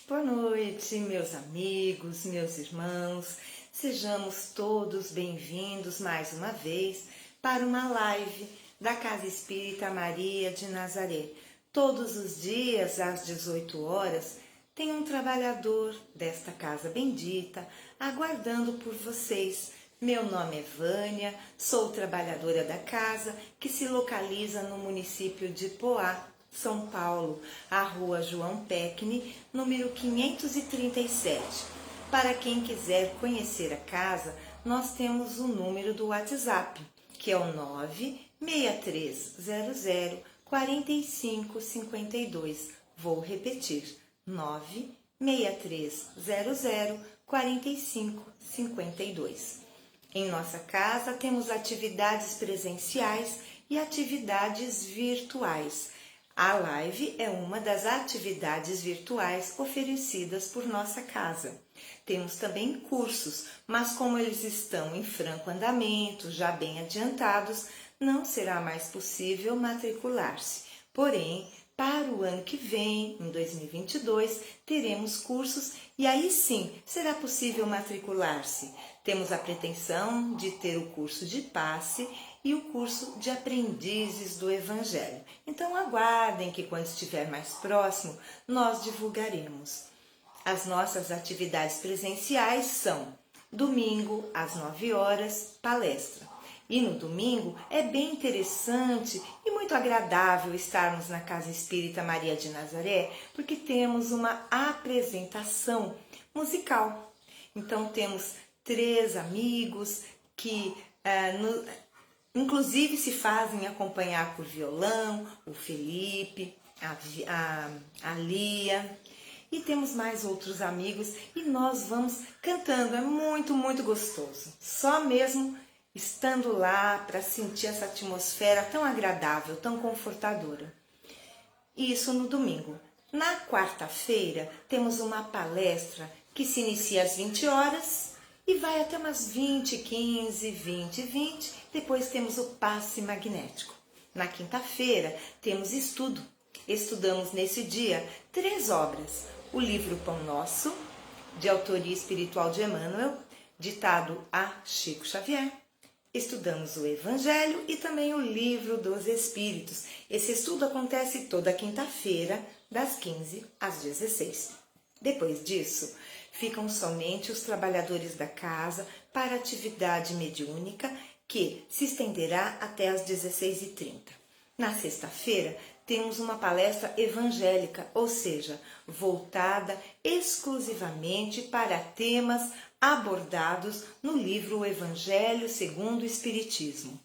Boa noite, meus amigos, meus irmãos. Sejamos todos bem-vindos mais uma vez para uma live da Casa Espírita Maria de Nazaré. Todos os dias, às 18 horas, tem um trabalhador desta casa bendita aguardando por vocês. Meu nome é Vânia, sou trabalhadora da casa que se localiza no município de Poá, São Paulo, a Rua João Pecne, número 537. Para quem quiser conhecer a casa, nós temos o número do WhatsApp, que é o 96300 4552. Vou repetir, 96300 4552. Em nossa casa temos atividades presenciais e atividades virtuais. A live é uma das atividades virtuais oferecidas por nossa casa. Temos também cursos, mas como eles estão em franco andamento, já bem adiantados, não será mais possível matricular-se. Porém, para o ano que vem, em 2022, teremos cursos e aí sim será possível matricular-se. Temos a pretensão de ter o curso de passe e o curso de aprendizes do Evangelho. Então aguardem que quando estiver mais próximo, nós divulgaremos. As nossas atividades presenciais são domingo, às 9 horas, palestra. E no domingo é bem interessante e muito agradável estarmos na Casa Espírita Maria de Nazaré, porque temos uma apresentação musical. Então temos 3 amigos que inclusive se fazem acompanhar por violão, o Felipe, a Lia, e temos mais outros amigos e nós vamos cantando, é muito, muito gostoso. Só mesmo estando lá para sentir essa atmosfera tão agradável, tão confortadora. Isso no domingo. Na quarta-feira temos uma palestra que se inicia às 20 horas e vai até umas 20h15, 20h20. Depois temos o passe magnético. Na quinta-feira temos estudo. Estudamos nesse dia 3 obras. O livro Pão Nosso, de autoria espiritual de Emmanuel, ditado a Chico Xavier. Estudamos o Evangelho e também o Livro dos Espíritos. Esse estudo acontece toda quinta-feira, das 15 às 16. Depois disso, ficam somente os trabalhadores da casa para a atividade mediúnica, que se estenderá até às 16h30. Na sexta-feira, temos uma palestra evangélica, ou seja, voltada exclusivamente para temas abordados no livro O Evangelho segundo o Espiritismo.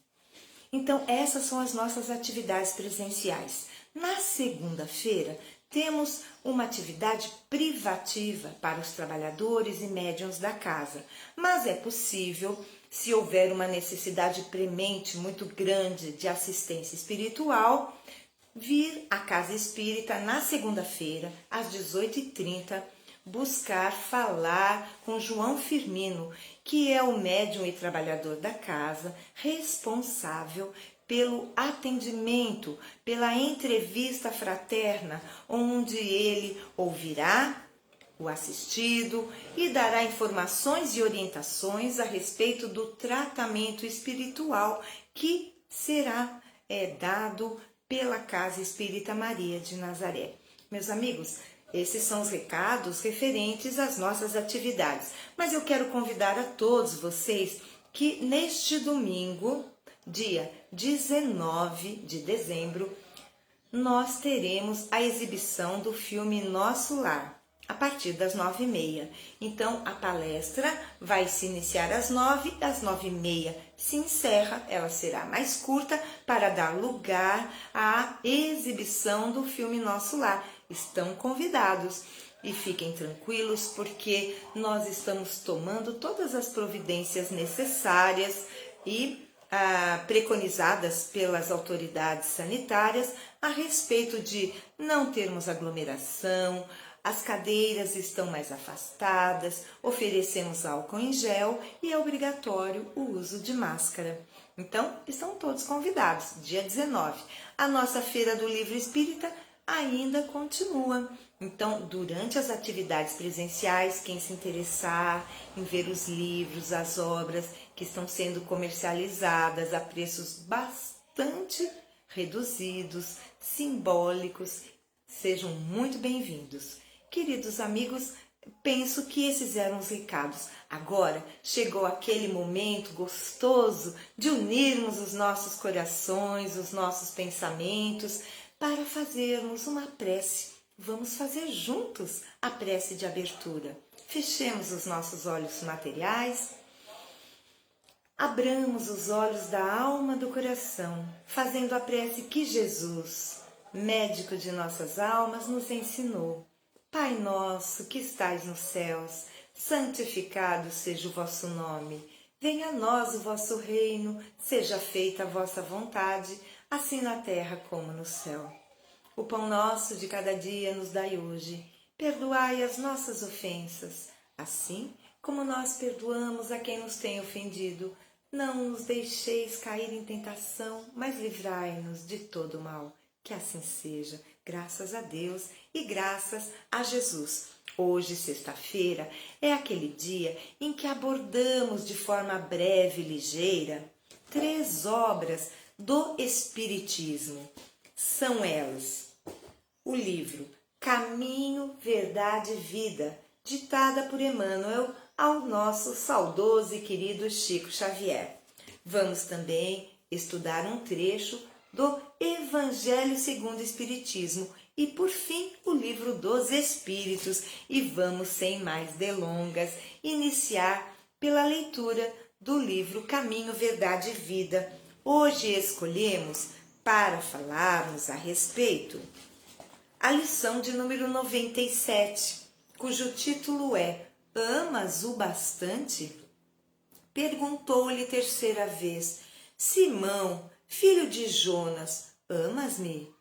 Então, essas são as nossas atividades presenciais. Na segunda-feira, temos uma atividade privativa para os trabalhadores e médiuns da casa, mas é possível, se houver uma necessidade premente muito grande de assistência espiritual, vir à Casa Espírita na segunda-feira, às 18h30, buscar falar com João Firmino, que é o médium e trabalhador da casa, responsável pelo atendimento, pela entrevista fraterna, onde ele ouvirá o assistido e dará informações e orientações a respeito do tratamento espiritual que será dado pela Casa Espírita Maria de Nazaré. Meus amigos, esses são os recados referentes às nossas atividades. Mas eu quero convidar a todos vocês que neste domingo, dia 19 de dezembro, nós teremos a exibição do filme Nosso Lar, a partir das 9h30. Então, a palestra vai se iniciar às 9h, às 9h30 se encerra, ela será mais curta para dar lugar à exibição do filme Nosso Lar. Estão convidados e fiquem tranquilos porque nós estamos tomando todas as providências necessárias e preconizadas pelas autoridades sanitárias a respeito de não termos aglomeração, as cadeiras estão mais afastadas, oferecemos álcool em gel e é obrigatório o uso de máscara. Então, estão todos convidados, dia 19. A nossa Feira do Livro Espírita ainda continua. Então, durante as atividades presenciais, quem se interessar em ver os livros, as obras que estão sendo comercializadas a preços bastante reduzidos, simbólicos, sejam muito bem-vindos. Queridos amigos, penso que esses eram os recados. Agora chegou aquele momento gostoso de unirmos os nossos corações, os nossos pensamentos, para fazermos uma prece. Vamos fazer juntos a prece de abertura. Fechemos os nossos olhos materiais, abramos os olhos da alma do coração, fazendo a prece que Jesus, médico de nossas almas, nos ensinou. Pai nosso que estais nos céus, santificado seja o vosso nome. Venha a nós o vosso reino, seja feita a vossa vontade, assim na terra como no céu. O pão nosso de cada dia nos dai hoje. Perdoai as nossas ofensas, assim como nós perdoamos a quem nos tem ofendido. Não nos deixeis cair em tentação, mas livrai-nos de todo mal. Que assim seja, graças a Deus e graças a Jesus. Hoje, sexta-feira, é aquele dia em que abordamos de forma breve e ligeira 3 obras do Espiritismo. São elas: o livro Caminho, Verdade e Vida, ditada por Emmanuel ao nosso saudoso e querido Chico Xavier. Vamos também estudar um trecho do Evangelho segundo o Espiritismo e, por fim, o livro dos Espíritos. E vamos, sem mais delongas, iniciar pela leitura do livro Caminho, Verdade e Vida. Hoje escolhemos, para falarmos a respeito, a lição de número 97, cujo título é Amas o bastante? Perguntou-lhe terceira vez: Simão, filho de Jonas, amas-me?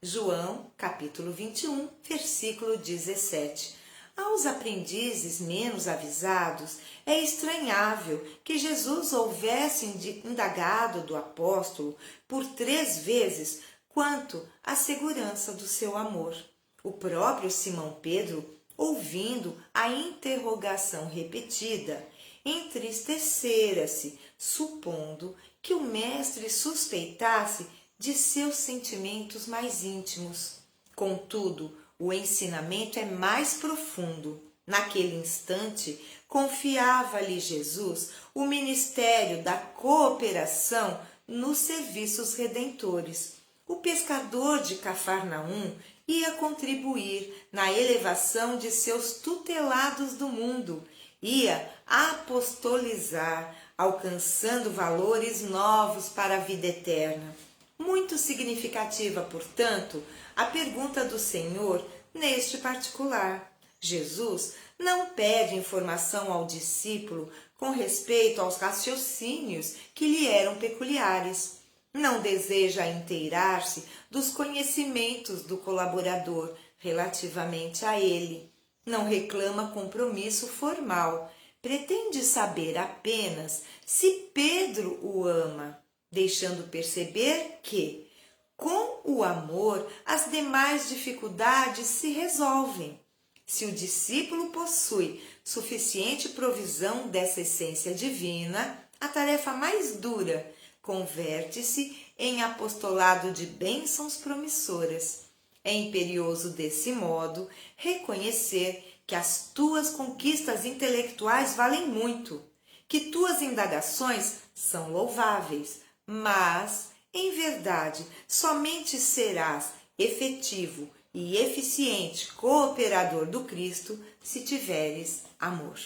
João, capítulo 21, versículo 17. Aos aprendizes menos avisados, é estranhável que Jesus houvesse indagado do apóstolo por 3 vezes quanto à segurança do seu amor. O próprio Simão Pedro, ouvindo a interrogação repetida, entristecera-se, supondo que o mestre suspeitasse de seus sentimentos mais íntimos. Contudo, o ensinamento é mais profundo. Naquele instante, confiava-lhe Jesus o ministério da cooperação nos serviços redentores. O pescador de Cafarnaum ia contribuir na elevação de seus tutelados do mundo, ia apostolizar, alcançando valores novos para a vida eterna. Muito significativa, portanto, a pergunta do Senhor neste particular. Jesus não pede informação ao discípulo com respeito aos raciocínios que lhe eram peculiares. Não deseja inteirar-se dos conhecimentos do colaborador relativamente a ele. Não reclama compromisso formal. Pretende saber apenas se Pedro o ama, deixando perceber que, com o amor, as demais dificuldades se resolvem. Se o discípulo possui suficiente provisão dessa essência divina, a tarefa mais dura converte-se em apostolado de bênçãos promissoras. É imperioso, desse modo, reconhecer que as tuas conquistas intelectuais valem muito, que tuas indagações são louváveis, mas, em verdade, somente serás efetivo e eficiente cooperador do Cristo se tiveres amor.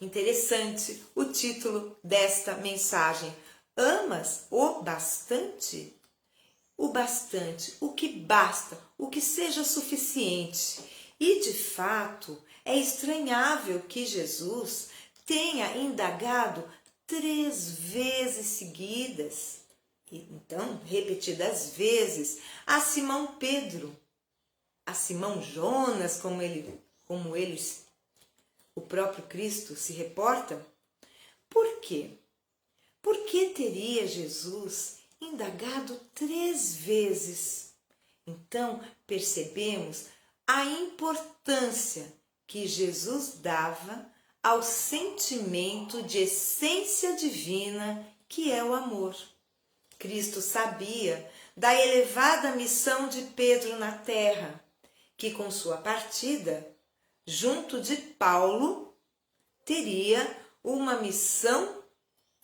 Interessante o título desta mensagem. Amas o bastante? O bastante, o que basta, o que seja suficiente. E, de fato, é estranhável que Jesus tenha indagado 3 vezes seguidas, e então repetidas vezes, a Simão Pedro, a Simão Jonas, como eles, o próprio Cristo se reporta. Por quê? Por que teria Jesus indagado 3 vezes? Então, percebemos a importância que Jesus dava ao sentimento de essência divina que é o amor. Cristo sabia da elevada missão de Pedro na terra, que com sua partida, junto de Paulo, teria uma missão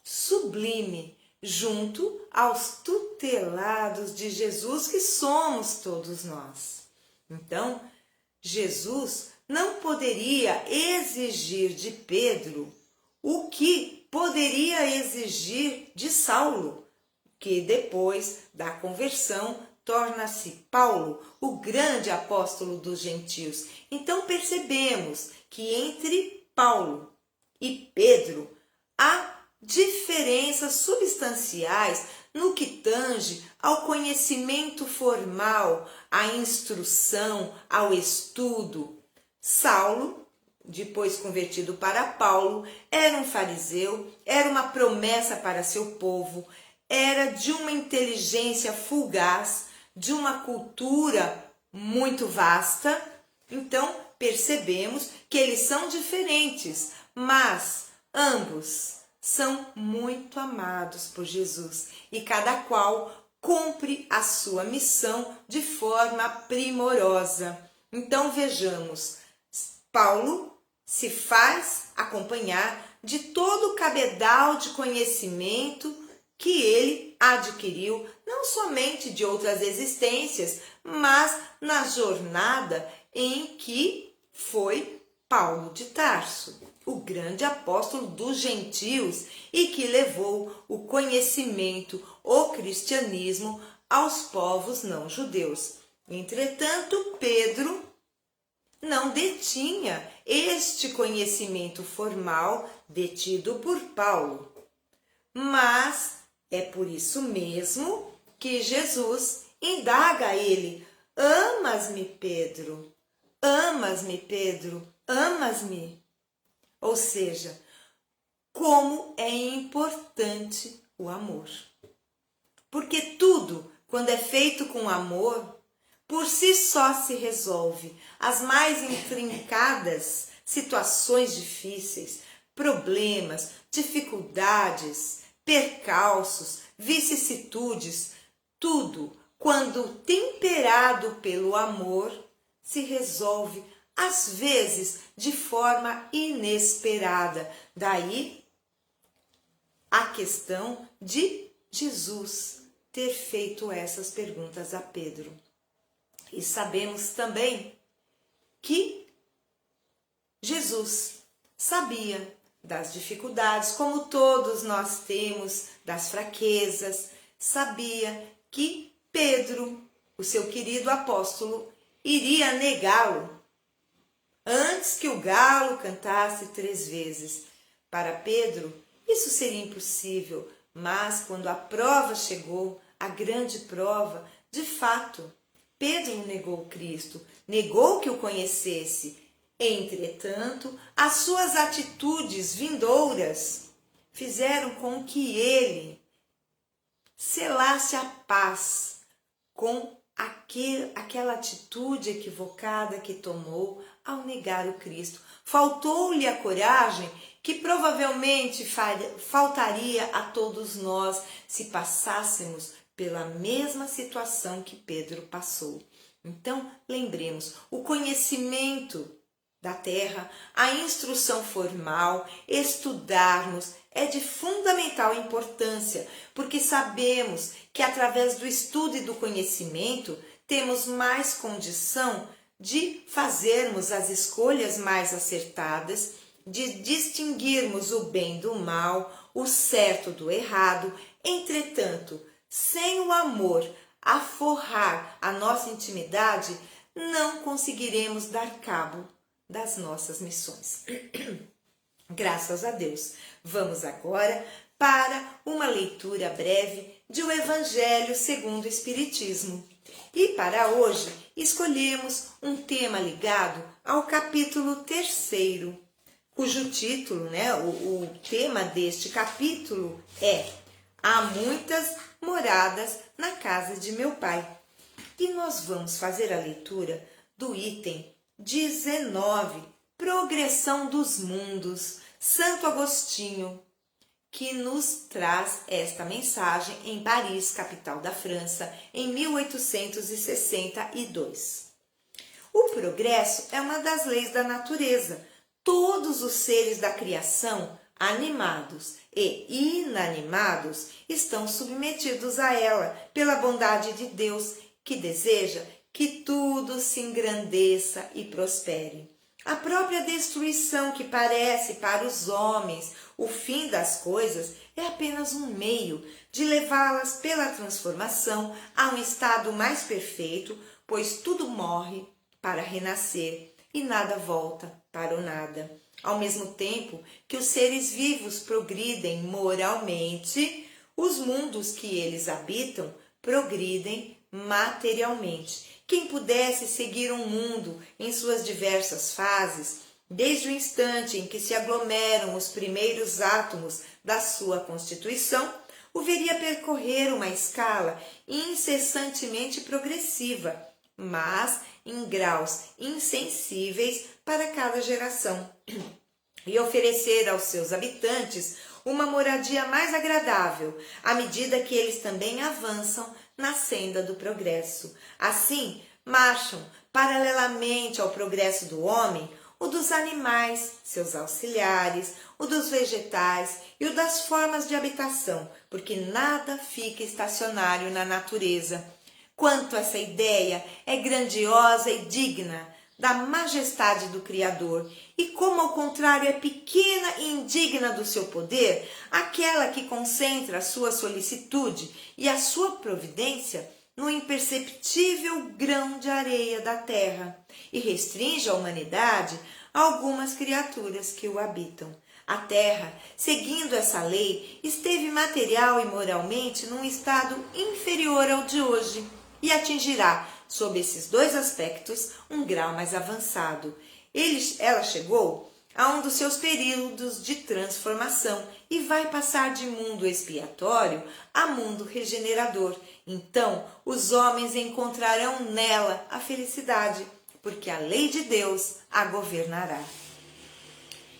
sublime, junto aos tutelados de Jesus, que somos todos nós. Então, Jesus não poderia exigir de Pedro o que poderia exigir de Saulo, que depois da conversão torna-se Paulo, o grande apóstolo dos gentios. Então percebemos que entre Paulo e Pedro há diferenças substanciais no que tange ao conhecimento formal, à instrução, ao estudo. Saulo, depois convertido para Paulo, era um fariseu, era uma promessa para seu povo, era de uma inteligência fugaz, de uma cultura muito vasta. Então, percebemos que eles são diferentes, mas ambos são muito amados por Jesus e cada qual cumpre a sua missão de forma primorosa. Então, vejamos, Paulo se faz acompanhar de todo o cabedal de conhecimento que ele adquiriu, não somente de outras existências, mas na jornada em que foi Paulo de Tarso, o grande apóstolo dos gentios e que levou o conhecimento, o cristianismo aos povos não judeus. Entretanto, Pedro não detinha este conhecimento formal detido por Paulo, mas é por isso mesmo que Jesus indaga a ele: amas-me, Pedro? Amas-me, Pedro? Amas-me? Ou seja, como é importante o amor. Porque tudo, quando é feito com amor, por si só se resolve. As mais intrincadas situações difíceis, problemas, dificuldades, percalços, vicissitudes, tudo, quando temperado pelo amor, se resolve, às vezes, de forma inesperada. Daí a questão de Jesus ter feito essas perguntas a Pedro. E sabemos também que Jesus sabia das dificuldades, como todos nós temos, das fraquezas, sabia que Pedro, o seu querido apóstolo, iria negá-lo antes que o galo cantasse 3 vezes. Para Pedro, isso seria impossível, mas quando a prova chegou, a grande prova, de fato, Pedro negou Cristo, negou que o conhecesse. Entretanto, as suas atitudes vindouras fizeram com que ele selasse a paz com aquela atitude equivocada que tomou ao negar o Cristo. Faltou-lhe a coragem que provavelmente faltaria a todos nós se passássemos pela mesma situação que Pedro passou. Então, lembremos, o conhecimento da terra, a instrução formal, estudarmos é de fundamental importância, porque sabemos que através do estudo e do conhecimento temos mais condição de fazermos as escolhas mais acertadas, de distinguirmos o bem do mal, o certo do errado. Entretanto, sem o amor a forrar a nossa intimidade, não conseguiremos dar cabo das nossas missões. Graças a Deus. Vamos agora para uma leitura breve de O Evangelho segundo o Espiritismo. E para hoje escolhemos um tema ligado ao capítulo 3º, cujo título, o tema deste capítulo é: Há muitas moradas na casa de meu Pai. E nós vamos fazer a leitura do item 19, Progressão dos Mundos, Santo Agostinho, que nos traz esta mensagem em Paris, capital da França, em 1862. O progresso é uma das leis da natureza. Todos os seres da criação, animados e inanimados, estão submetidos a ela pela bondade de Deus, que deseja que tudo se engrandeça e prospere. A própria destruição que parece para os homens o fim das coisas é apenas um meio de levá-las pela transformação a um estado mais perfeito, pois tudo morre para renascer e nada volta para o nada. Ao mesmo tempo que os seres vivos progridem moralmente, os mundos que eles habitam progridem materialmente. Quem pudesse seguir um mundo em suas diversas fases, desde o instante em que se aglomeram os primeiros átomos da sua constituição, o veria percorrer uma escala incessantemente progressiva, mas em graus insensíveis para cada geração, e oferecer aos seus habitantes uma moradia mais agradável, à medida que eles também avançam na senda do progresso. Assim, marcham paralelamente ao progresso do homem o dos animais, seus auxiliares, o dos vegetais e o das formas de habitação, porque nada fica estacionário na natureza. Quanto essa ideia é grandiosa e digna da majestade do Criador, e como ao contrário é pequena e indigna do seu poder, aquela que concentra a sua solicitude e a sua providência no imperceptível grão de areia da terra, e restringe a humanidade a algumas criaturas que o habitam. A terra, seguindo essa lei, esteve material e moralmente num estado inferior ao de hoje, e atingirá, sob esses dois aspectos, um grau mais avançado. Ela chegou a um dos seus períodos de transformação e vai passar de mundo expiatório a mundo regenerador. Então, os homens encontrarão nela a felicidade, porque a lei de Deus a governará.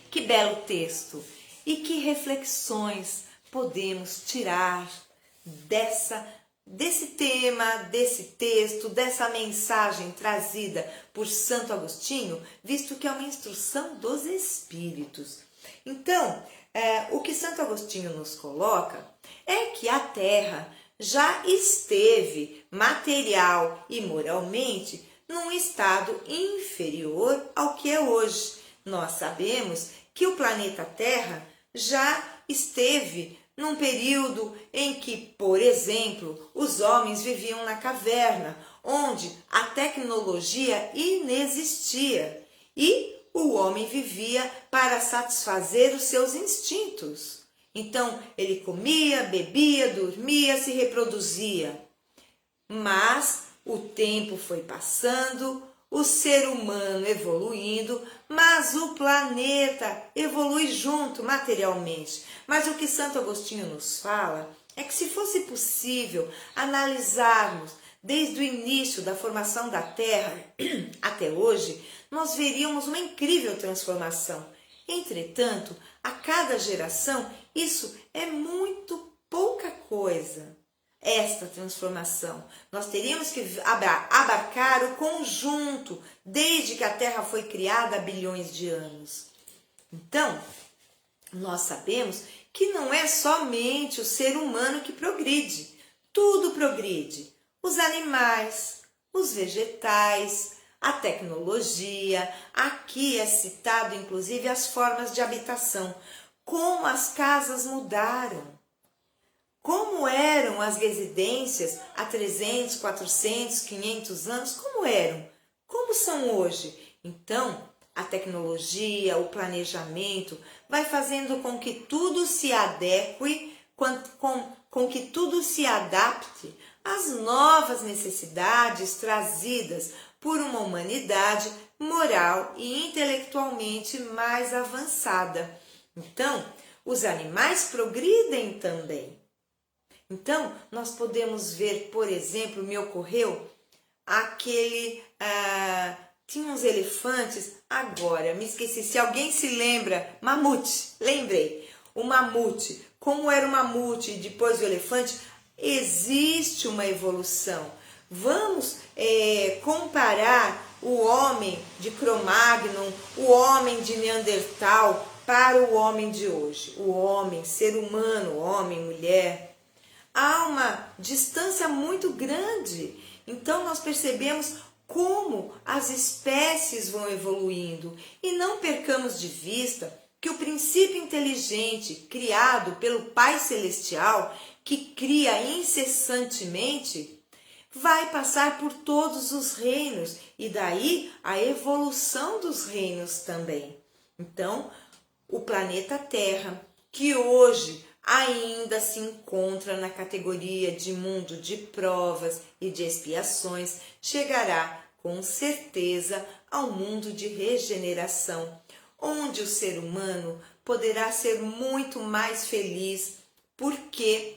Que belo texto! E que reflexões podemos tirar desse tema, desse texto, dessa mensagem trazida por Santo Agostinho, visto que é uma instrução dos Espíritos. Então, o que Santo Agostinho nos coloca é que a Terra já esteve material e moralmente num estado inferior ao que é hoje. Nós sabemos que o planeta Terra já esteve num período em que, por exemplo, os homens viviam na caverna, onde a tecnologia inexistia e o homem vivia para satisfazer os seus instintos. Então, ele comia, bebia, dormia, se reproduzia. Mas o tempo foi passando, o ser humano evoluindo, mas o planeta evolui junto materialmente. Mas o que Santo Agostinho nos fala é que, se fosse possível analisarmos desde o início da formação da Terra até hoje, nós veríamos uma incrível transformação. Entretanto, a cada geração, isso é muito pouca coisa. Esta transformação, nós teríamos que abarcar o conjunto desde que a Terra foi criada há bilhões de anos. Então, nós sabemos que não é somente o ser humano que progride, tudo progride. Os animais, os vegetais, a tecnologia, aqui é citado inclusive as formas de habitação, como as casas mudaram. Como eram as residências há 300, 400, 500 anos? Como eram? Como são hoje? Então, a tecnologia, o planejamento, vai fazendo com que tudo se adeque, com que tudo se adapte às novas necessidades trazidas por uma humanidade moral e intelectualmente mais avançada. Então, os animais progridem também. Então, nós podemos ver, por exemplo, me ocorreu aquele... tinha uns elefantes, agora me esqueci, se alguém se lembra, mamute, lembrei, o mamute, como era o mamute e depois o elefante, existe uma evolução. Vamos comparar o homem de Cro-Magnon, o homem de Neandertal para o homem de hoje, o homem, ser humano, homem, mulher. Há uma distância muito grande, então nós percebemos como as espécies vão evoluindo e não percamos de vista que o princípio inteligente criado pelo Pai Celestial, que cria incessantemente, vai passar por todos os reinos e daí a evolução dos reinos também. Então, o planeta Terra, que hoje ainda se encontra na categoria de mundo de provas e de expiações, chegará com certeza ao mundo de regeneração, onde o ser humano poderá ser muito mais feliz, porque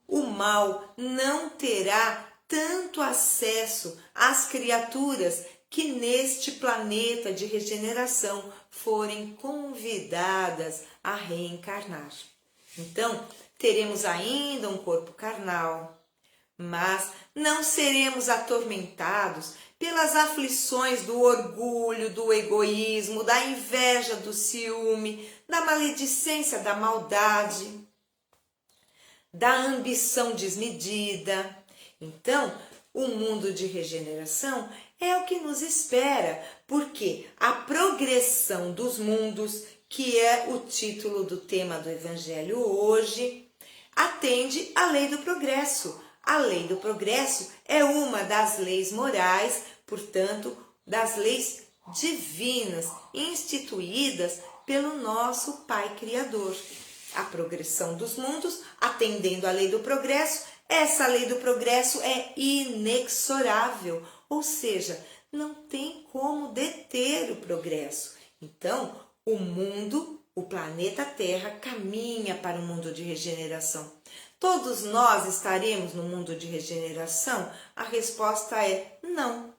o mal não terá tanto acesso às criaturas que neste planeta de regeneração forem convidadas a reencarnar. Então, teremos ainda um corpo carnal, mas não seremos atormentados pelas aflições do orgulho, do egoísmo, da inveja, do ciúme, da maledicência, da maldade, da ambição desmedida. Então, o mundo de regeneração é o que nos espera, porque a progressão dos mundos, que é o título do tema do Evangelho hoje, atende à lei do progresso. A lei do progresso é uma das leis morais, portanto, das leis divinas instituídas pelo nosso Pai Criador. A progressão dos mundos, atendendo à lei do progresso, essa lei do progresso é inexorável, ou seja, não tem como deter o progresso. Então, o mundo, o planeta Terra, caminha para o mundo de regeneração. Todos nós estaremos no mundo de regeneração? A resposta é não.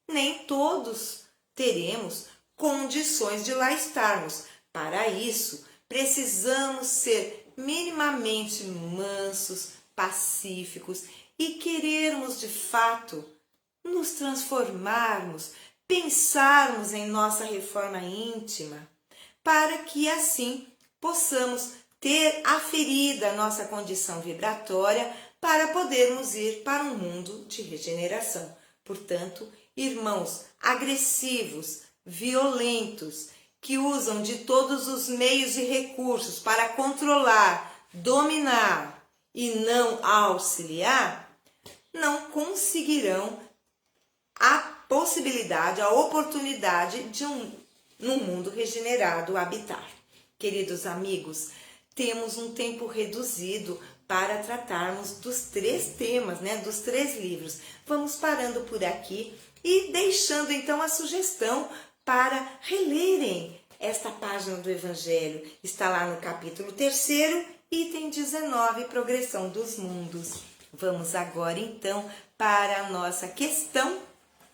Nem todos teremos condições de lá estarmos. Para isso, precisamos ser minimamente mansos, pacíficos e querermos de fato nos transformarmos, pensarmos em nossa reforma íntima, para que assim possamos ter aferida a nossa condição vibratória para podermos ir para um mundo de regeneração. Portanto, irmãos agressivos, violentos, que usam de todos os meios e recursos para controlar, dominar e não auxiliar, não conseguirão a possibilidade, a oportunidade de num mundo regenerado habitar. Queridos amigos, temos um tempo reduzido para tratarmos dos 3 temas, dos 3 livros. Vamos parando por aqui e deixando então a sugestão para relerem esta página do Evangelho. Está lá no capítulo 3º, item 19, Progressão dos Mundos. Vamos agora então para a nossa questão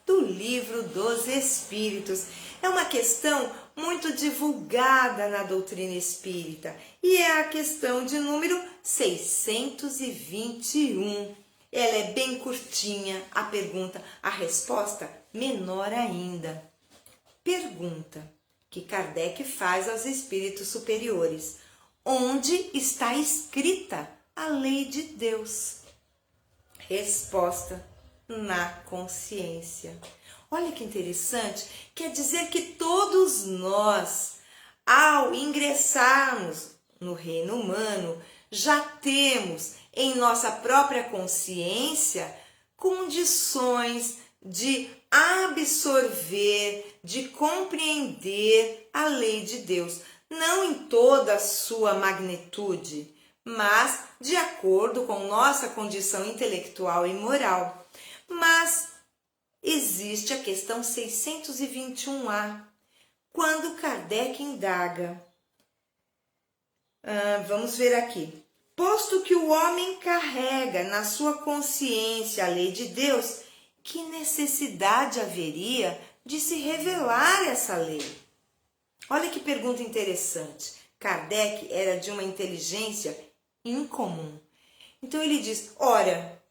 do Livro dos Espíritos. É uma questão muito divulgada na doutrina espírita e é a questão de número 621. Ela é bem curtinha, a pergunta, a resposta menor ainda. Pergunta que Kardec faz aos espíritos superiores: onde está escrita a lei de Deus? Resposta: na consciência. Olha que interessante, quer dizer que todos nós, ao ingressarmos no reino humano, já temos em nossa própria consciência condições de absorver, de compreender a lei de Deus, não em toda a sua magnitude, mas de acordo com nossa condição intelectual e moral. Mas existe a questão 621A, quando Kardec indaga. Vamos ver aqui. Posto que o homem carrega na sua consciência a lei de Deus, que necessidade haveria de se revelar essa lei? Olha que pergunta interessante. Kardec era de uma inteligência incomum. Então ele diz, ora,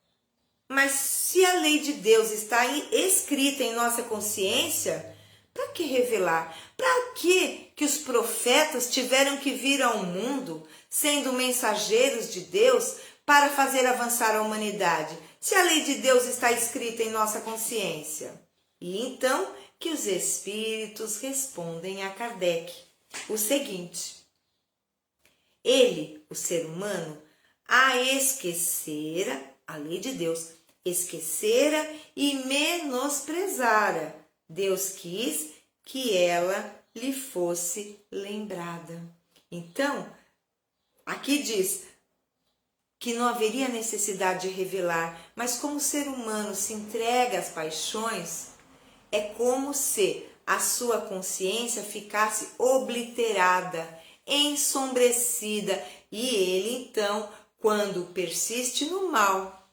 mas se a lei de Deus está escrita em nossa consciência, para que revelar? Para que os profetas tiveram que vir ao mundo, sendo mensageiros de Deus, para fazer avançar a humanidade, se a lei de Deus está escrita em nossa consciência? E então que os espíritos respondem a Kardec o seguinte: ele, o ser humano, a esquecera, a lei de Deus, esquecera e menosprezara. Deus quis que ela lhe fosse lembrada. Então, aqui diz que não haveria necessidade de revelar, mas como o ser humano se entrega às paixões, é como se a sua consciência ficasse obliterada, ensombrecida, e ele então, quando persiste no mal,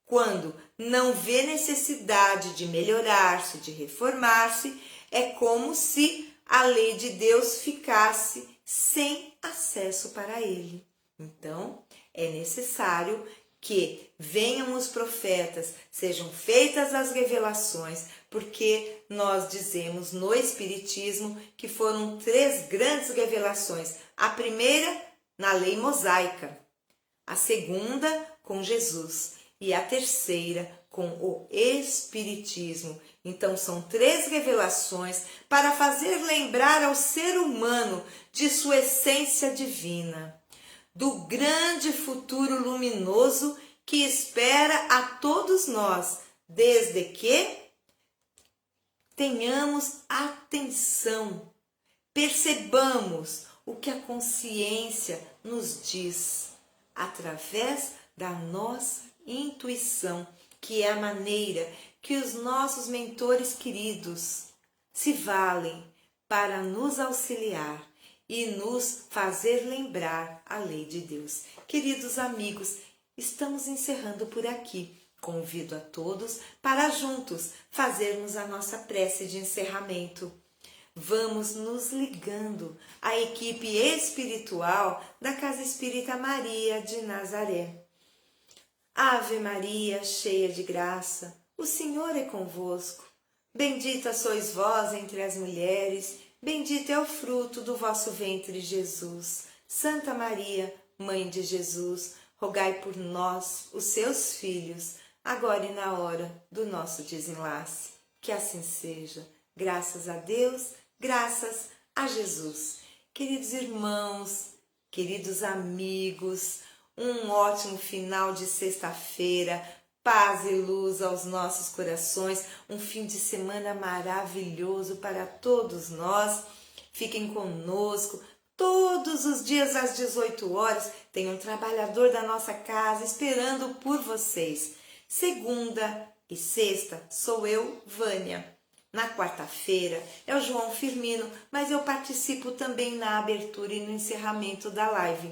quando não vê necessidade de melhorar-se, de reformar-se, é como se a lei de Deus ficasse sem acesso para ele. Então, é necessário que venham os profetas, sejam feitas as revelações, porque nós dizemos no Espiritismo que foram 3 grandes revelações. A primeira, na lei mosaica, a segunda, com Jesus, e a terceira, com o Espiritismo. Então, são 3 revelações para fazer lembrar ao ser humano de sua essência divina, do grande futuro luminoso que espera a todos nós, desde que tenhamos atenção, percebamos o que a consciência nos diz, através da nossa intuição, que é a maneira que os nossos mentores queridos se valem para nos auxiliar e nos fazer lembrar a lei de Deus. Queridos amigos, estamos encerrando por aqui. Convido a todos para juntos fazermos a nossa prece de encerramento. Vamos nos ligando à equipe espiritual da Casa Espírita Maria de Nazaré. Ave Maria, cheia de graça, o Senhor é convosco. Bendita sois vós entre as mulheres, bendito é o fruto do vosso ventre, Jesus. Santa Maria, Mãe de Jesus, rogai por nós, os seus filhos, agora e na hora do nosso desenlace. Que assim seja. Graças a Deus, graças a Jesus. Queridos irmãos, queridos amigos, um ótimo final de sexta-feira, paz e luz aos nossos corações, um fim de semana maravilhoso para todos nós. Fiquem conosco todos os dias às 18 horas, tem um trabalhador da nossa casa esperando por vocês. Segunda e sexta sou eu, Vânia. Na quarta-feira é o João Firmino, mas eu participo também na abertura e no encerramento da live.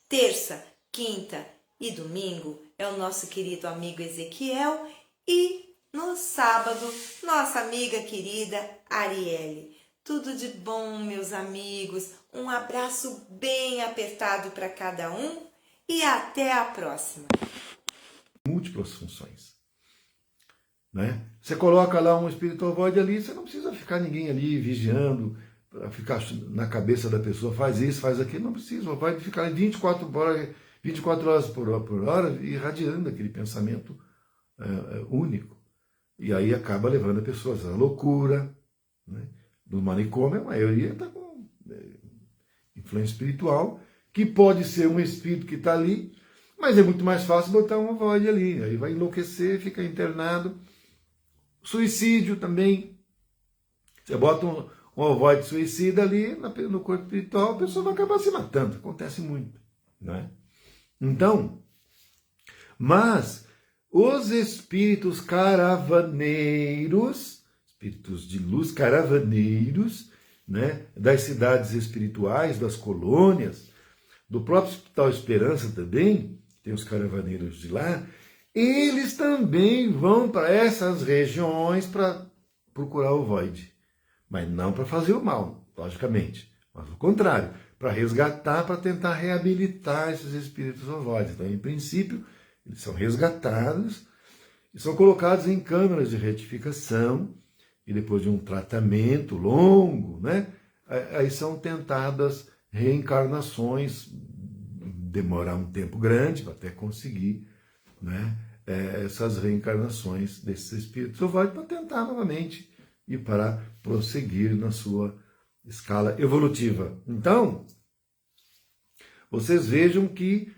Terça, quinta e domingo é o nosso querido amigo Ezequiel e no sábado, nossa amiga querida Arielle. Tudo de bom, meus amigos. Um abraço bem apertado para cada um e até a próxima. Múltiplas funções, né? Você coloca lá um espírito ovoide ali, você não precisa ficar ninguém ali vigiando, para ficar na cabeça da pessoa, faz isso, faz aquilo, não precisa. O ovoide fica ali 24 horas por hora irradiando aquele pensamento único. E aí acaba levando a pessoas à loucura, né? No manicômio, a maioria está com influência espiritual, que pode ser um espírito que está ali, mas é muito mais fácil botar um ovoide ali, aí vai enlouquecer, fica internado. Suicídio também, você bota um ovoide suicida ali no corpo espiritual, a pessoa vai acabar se matando, acontece muito, né? Então, mas os espíritos caravaneiros, espíritos de luz caravaneiros, né, das cidades espirituais, das colônias, do próprio Hospital Esperança também, tem os caravaneiros de lá, eles também vão para essas regiões para procurar o void. Mas não para fazer o mal, logicamente. Mas ao contrário, para resgatar, para tentar reabilitar esses espíritos ovoides. Então, em princípio, eles são resgatados e são colocados em câmaras de retificação e depois de um tratamento longo, né, aí são tentadas reencarnações, demorar um tempo grande para até conseguir, né, essas reencarnações desses espíritos ovoides para tentar novamente e para prosseguir na sua escala evolutiva. Então, vocês vejam que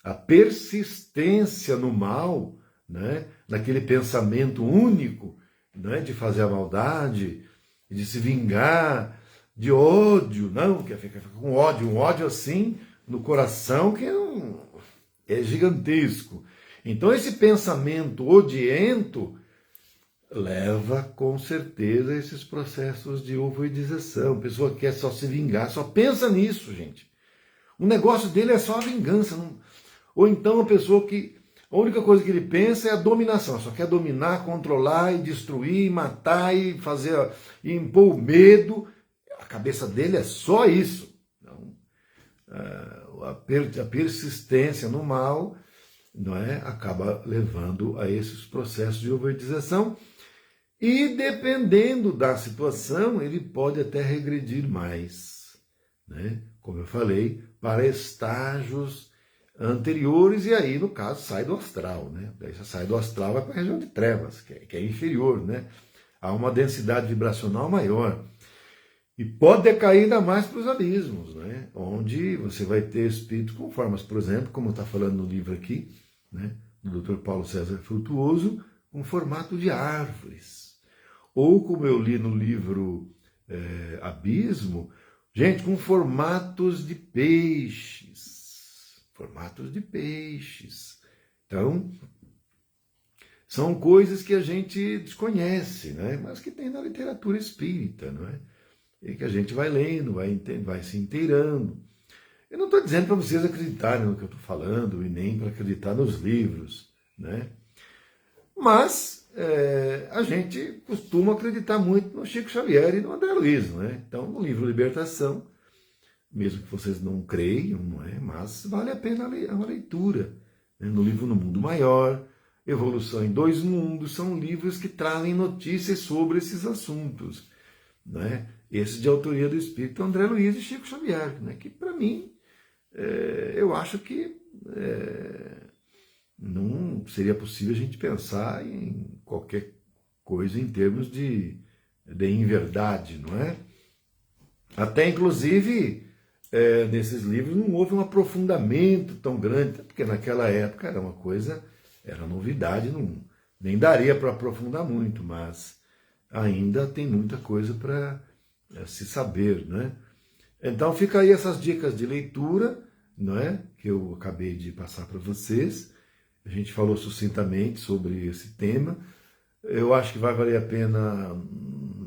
a persistência no mal, né, naquele pensamento único, né, de fazer a maldade, de se vingar, de ódio, não, que fica com ódio, um ódio assim no coração que é gigantesco. Então esse pensamento odiento leva com certeza a esses processos de ovoidização. A pessoa quer só se vingar, só pensa nisso, gente. O negócio dele é só a vingança. Não... Ou então a pessoa que a única coisa que ele pensa é a dominação, só quer dominar, controlar e destruir, matar e fazer, e impor o medo. A cabeça dele é só isso. Então, a persistência no mal, não é, acaba levando a esses processos de ovoidização e, dependendo da situação, ele pode até regredir mais, né? Como eu falei, para estágios anteriores, e aí, no caso, sai do astral, né? Daí você sai do astral, vai para a região de trevas, que é inferior, né? Há uma densidade vibracional maior. E pode decair ainda mais para os abismos, né? Onde você vai ter espíritos com formas, por exemplo, como está falando no livro aqui, né, do Dr. Paulo César Frutuoso, com formato de árvores. Ou, como eu li no livro Abismo, gente, com formatos de peixes. Formatos de peixes. Então, são coisas que a gente desconhece, né? Mas que tem na literatura espírita, não é? E que a gente vai lendo, vai se inteirando. Eu não estou dizendo para vocês acreditarem no que eu estou falando e nem para acreditar nos livros, né? Mas a gente costuma acreditar muito no Chico Xavier e no André Luiz, né? Então, no livro Libertação, mesmo que vocês não creiam, não é? Mas vale a pena a leitura. Né? No livro No Mundo Maior, Evolução em Dois Mundos, são livros que trazem notícias sobre esses assuntos, né? Esse de autoria do espírito André Luiz e Chico Xavier, né? Que para mim, eu acho que não seria possível a gente pensar em qualquer coisa em termos de inverdade, não é? Até inclusive nesses livros não houve um aprofundamento tão grande, porque naquela época era uma coisa, era novidade, nem daria para aprofundar muito, mas ainda tem muita coisa para se saber, né? Então fica aí essas dicas de leitura, não é? Que eu acabei de passar para vocês. A gente falou sucintamente sobre esse tema. Eu acho que vai valer a pena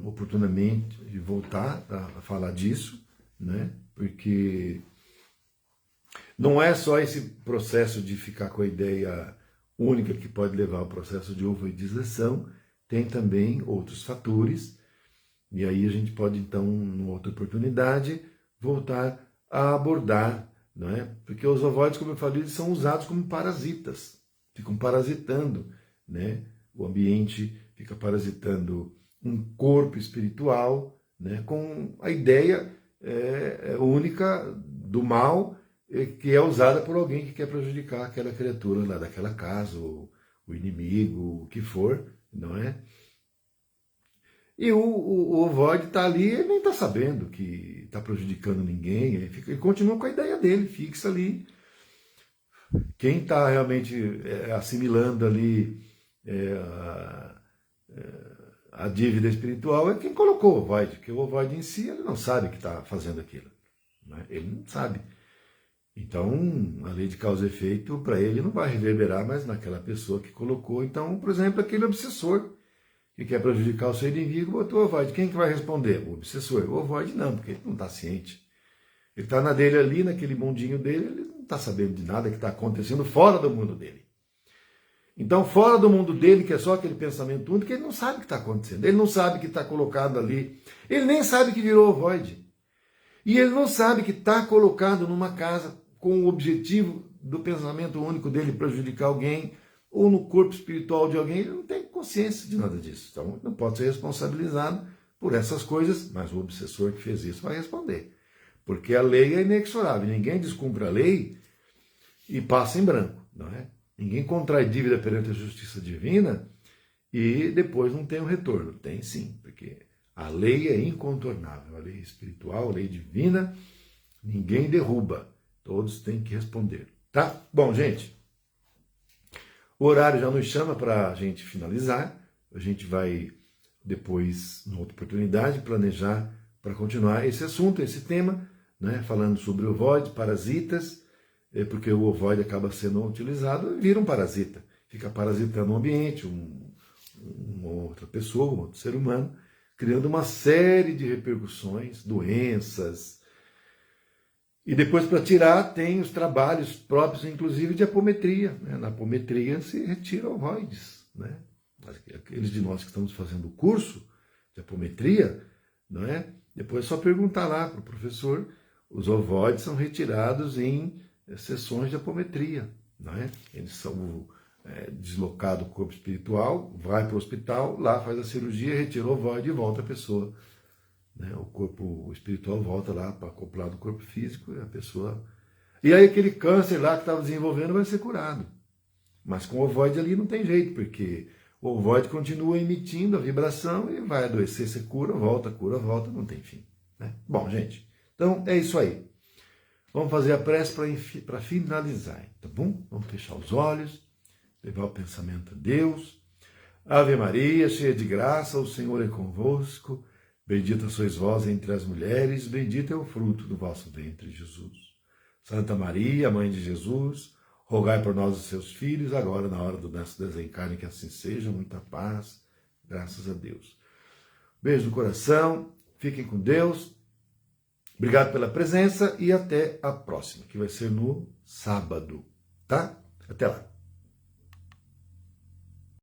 oportunamente voltar a falar disso, né? Porque não é só esse processo de ficar com a ideia única que pode levar ao processo de ovoidização, tem também outros fatores, e aí a gente pode então, numa outra oportunidade, voltar a abordar, não é? Porque os ovoides, como eu falei, eles são usados como parasitas, ficam parasitando, né? O ambiente fica parasitando um corpo espiritual, né? Com a ideia única do mal, que é usada por alguém que quer prejudicar aquela criatura lá daquela casa, ou o inimigo, o que for, não é? E o ovoide está ali, ele nem está sabendo que está prejudicando ninguém, ele continua com a ideia dele, fixa ali. Quem está realmente assimilando ali a dívida espiritual é quem colocou o ovoide, porque o ovoide em si ele não sabe que está fazendo aquilo, né? Ele não sabe. Então, a lei de causa e efeito, para ele, não vai reverberar mais naquela pessoa que colocou. Então, por exemplo, aquele obsessor que quer prejudicar o seu inimigo, botou o ovoide. Quem que vai responder? O obsessor. O ovoide não, porque ele não está ciente. Ele está na dele ali, naquele mundinho dele, ele está sabendo de nada que está acontecendo fora do mundo dele. Então, fora do mundo dele, que é só aquele pensamento único, ele não sabe o que está acontecendo. Ele não sabe que está colocado ali. Ele nem sabe que virou ovoide. E ele não sabe que está colocado numa casa com o objetivo do pensamento único dele prejudicar alguém, ou no corpo espiritual de alguém. Ele não tem consciência de nada disso. Então, não pode ser responsabilizado por essas coisas, mas o obsessor que fez isso vai responder. Porque a lei é inexorável. Ninguém descumpre a lei e passa em branco, não é? Ninguém contrai dívida perante a justiça divina e depois não tem um retorno. Tem sim, porque a lei é incontornável. A lei espiritual, a lei divina, ninguém derruba. Todos têm que responder. Tá? Bom, gente, o horário já nos chama para a gente finalizar. A gente vai depois, numa outra oportunidade, planejar para continuar esse assunto, esse tema, né? Falando sobre ovoides, parasitas, porque o ovoide acaba sendo utilizado e vira um parasita. Fica parasitando o ambiente, uma outra pessoa, um outro ser humano, criando uma série de repercussões, doenças. E depois, para tirar, tem os trabalhos próprios, inclusive, de apometria. Né? Na apometria se retira ovoides. Né? Aqueles de nós que estamos fazendo o curso de apometria, não é? Depois é só perguntar lá para o professor, os ovoides são retirados em sessões de apometria, não é? Eles são deslocados do corpo espiritual, vai para o hospital, lá faz a cirurgia, retira o ovoide e volta a pessoa. Né? O corpo espiritual volta lá para acoplar do corpo físico e a pessoa... E aí aquele câncer lá que estava desenvolvendo vai ser curado. Mas com o ovoide ali não tem jeito, porque o ovoide continua emitindo a vibração e vai adoecer, você cura, volta, não tem fim. Né? Bom, gente, então é isso aí. Vamos fazer a prece para finalizar, tá bom? Vamos fechar os olhos, levar o pensamento a Deus. Ave Maria, cheia de graça, o Senhor é convosco. Bendita sois vós entre as mulheres, bendito é o fruto do vosso ventre, Jesus. Santa Maria, Mãe de Jesus, rogai por nós, os seus filhos, agora na hora do nosso desencarne, que assim seja. Muita paz, graças a Deus. Beijo no coração, fiquem com Deus. Obrigado pela presença e até a próxima, que vai ser no sábado, tá? Até lá.